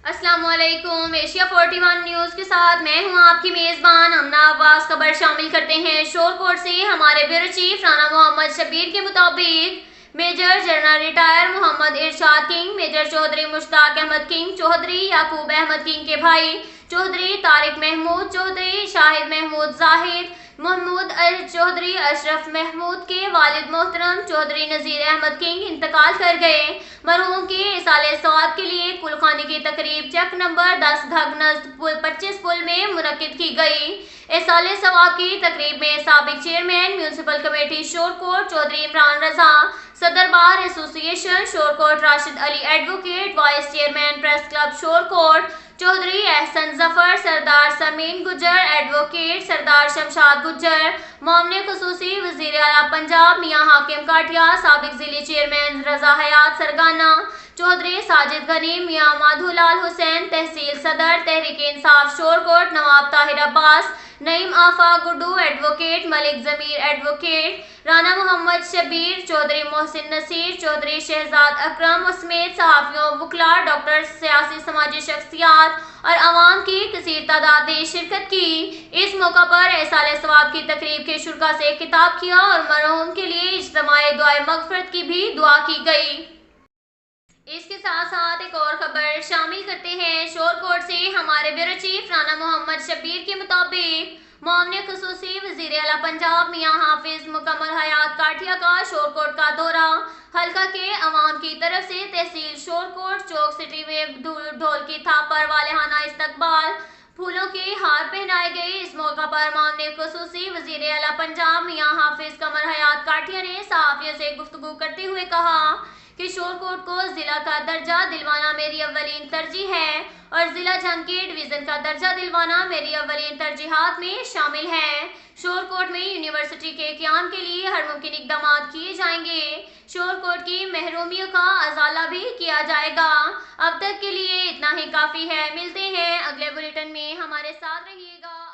अस्सलाम वालेकुम। Asia 41 news के साथ मैं हूं आपकी मेज़बान अमना अब्बास। खबर शामिल करते हैं शोर कोर्ट से। हमारे ब्यूरो चीफ राना मोहम्मद शब्बीर के मुताबिक major general retired Mohammad Irshad King, major Chaudhry Mushtaq Ahmad King, Chaudhry Yaqoob Ahmad King के भाई चौधरी तारिक महमूद चौधरी, शाहिद महमूद जाहिद, महमूद चौधरी, अशरफ महमूद के वालिद मोहतरम चौधरी नज़ीर अहमद किंग इंतकाल कर गए। मरहूम के इसाले सवाब के लिए कुलखानी की तकरीब चक नंबर 10 धग नज़द पुल 25 पुल में मुनक्किद की गई। इसाले सवाब की तकरीब में साबिक chairman municipal committee Shorkot Chaudhry Imran Raza, सदर bar association Shorkot Rashid Ali advocate, vice chairman press club Shorkot Chaudhry Ehsan Zafar, Sardar Sameen Gujjar advocate, Sardar Shamshad Gujjar, मामले खुसूसी वज़ीर आला पंजाब मियां हाकिम काठिया, साबिक जिले चेयरमैन रजा हयात सरगाना, चौधरी साजिद गनी, मियां माधुलाल हुसैन, तहसील सदर तहरीक इंसाफ शोरकोट नवाब ताहिर अब्बास, नईम आफा गुड्डू एडवोकेट, मलिक जमीर एडवोकेट, राना मोहम्मद शब्बीर, चौधरी मोहसिन नसीर, चौधरी शहजाद अकरम समेत सहाफ़ियों, वकला, डॉक्टर, सियासी समाजी शख्सियात और अवाम की कसीर तादाद ने शिरकत की। इस मौका पर एहसाले सवाब की तकरीब के शुरका से खिताब किया और मरहूम के लिए इज्तिमाई दुआए मगफरत की भी दुआ की गई। इसके साथ साथ एक और खबर शामिल करते हैं शोरकोट से। हमारे ब्यूरो चीफ राना मोहम्मद शब्बीर के मुताबिक मामले खुसूसी वज़ीर आला पंजाब मियां हाफिज मुकम्मल हयात काठिया का शोरकोट का दौरा। हल्का के अवाम की तरफ से तहसील शोरकोट चौक सिटी में ढोल की थाप पर वालेहाना इस्तकबाल, फूलों के हार पहनाए गए। इस मौका पर मामले खुसूसी वज़ीर आला पंजाब मियां हाफिज कमर हयात काठिया ने सहाफ़ियों से गुफ्तगू करते हुए कहा कि शोरकोट को जिला का दर्जा दिलवाना मेरी अव्वलीन तरजीह है और जिला जंग के डिवीज़न का दर्जा दिलवाना मेरी अव्वलीन तरजीहात में शामिल है। शोरकोट में यूनिवर्सिटी के क़याम के लिए हर मुमकिन इक़दाम किए जाएंगे। शोरकोट की महरूमियों का अजाला भी किया जाएगा। अब तक के लिए इतना ही काफ़ी है। मिलते हैं अगले बुलेटिन में, हमारे साथ रहिएगा।